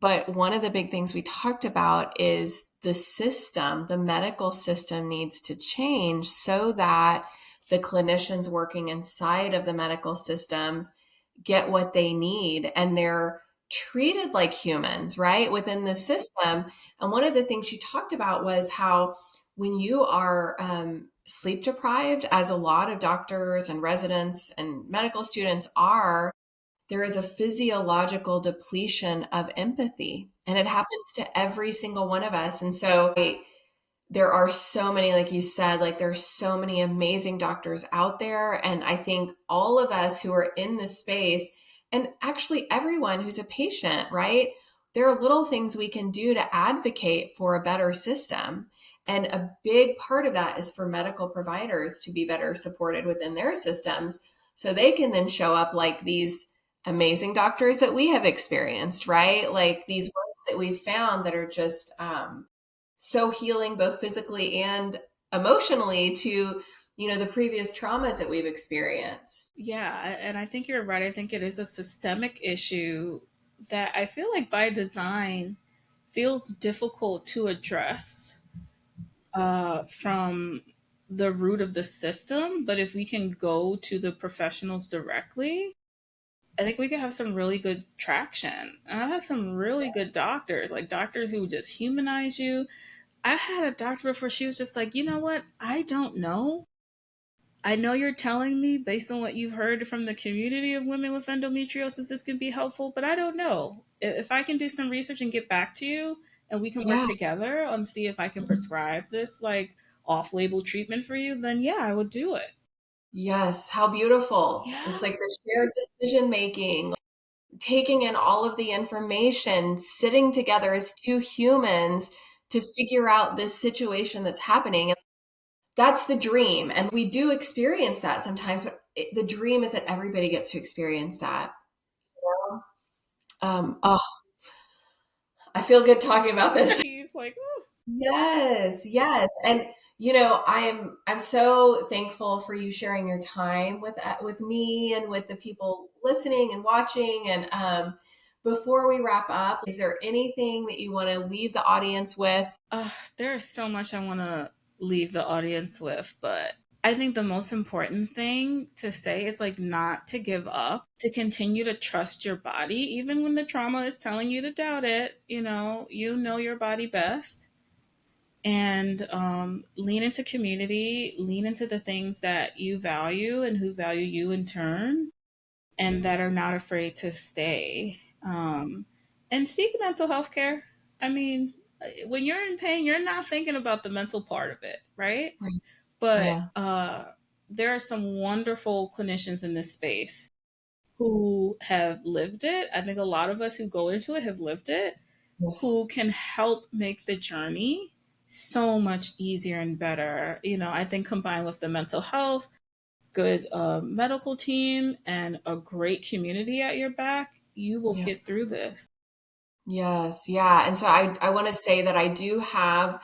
But one of the big things we talked about is the medical system needs to change so that the clinicians working inside of the medical systems get what they need and they're treated like humans, right, within the system. And one of the things she talked about was how when you are sleep deprived, as a lot of doctors and residents and medical students are, there is a physiological depletion of empathy, and it happens to every single one of us. And so there are so many, like you said, like there's so many amazing doctors out there. And I think all of us who are in this space, and actually everyone who's a patient, right? There are little things we can do to advocate for a better system. And a big part of that is for medical providers to be better supported within their systems so they can then show up like these amazing doctors that we have experienced, right? Like these ones that we've found that are just so healing both physically and emotionally to, the previous traumas that we've experienced. Yeah, and I think you're right. I think it is a systemic issue that I feel like by design feels difficult to address from the root of the system. But if we can go to the professionals directly, I think we could have some really good traction. And I've had some really good doctors, like doctors who just humanize you. I had a doctor before, she was just like, you know what? I don't know. I know you're telling me based on what you've heard from the community of women with endometriosis, this can be helpful, but I don't know. If I can do some research and get back to you and we can work Yeah. together on see if I can prescribe this like off label treatment for you, then yeah, I would do it. Yes. How beautiful. Yeah. It's like the shared decision making, taking in all of the information, sitting together as two humans to figure out this situation that's happening. That's the dream. And we do experience that sometimes, but the dream is that everybody gets to experience that. Oh, I feel good talking about this. He's like, "Ooh." Yes, yes. And I'm so thankful for you sharing your time with me and with the people listening and watching. And before we wrap up, is there anything that you want to leave the audience with? There's so much I want to leave the audience with, but I think the most important thing to say is like not to give up, to continue to trust your body, even when the trauma is telling you to doubt it. You know your body best, and lean into community, lean into the things that you value and who value you in turn, and that are not afraid to stay. And seek mental health care. I mean, when you're in pain, you're not thinking about the mental part of it, right? Right. But Yeah. there are some wonderful clinicians in this space who have lived it. I think a lot of us who go into it have lived it, Yes. who can help make the journey so much easier and better. I think combined with the mental health, good medical team, and a great community at your back, you will Yeah. get through this. Yes, yeah. And so I want to say that I do have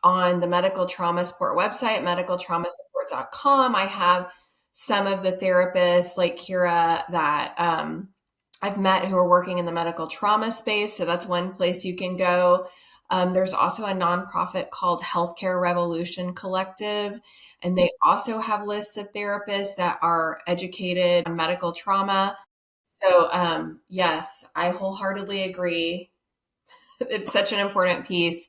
on the medical trauma support website, medicaltraumasupport.com, I have some of the therapists like Kira that I've met who are working in the medical trauma space. So that's one place you can go. There's also a nonprofit called Healthcare Revolution Collective, and they also have lists of therapists that are educated on medical trauma. So, yes, I wholeheartedly agree. It's such an important piece.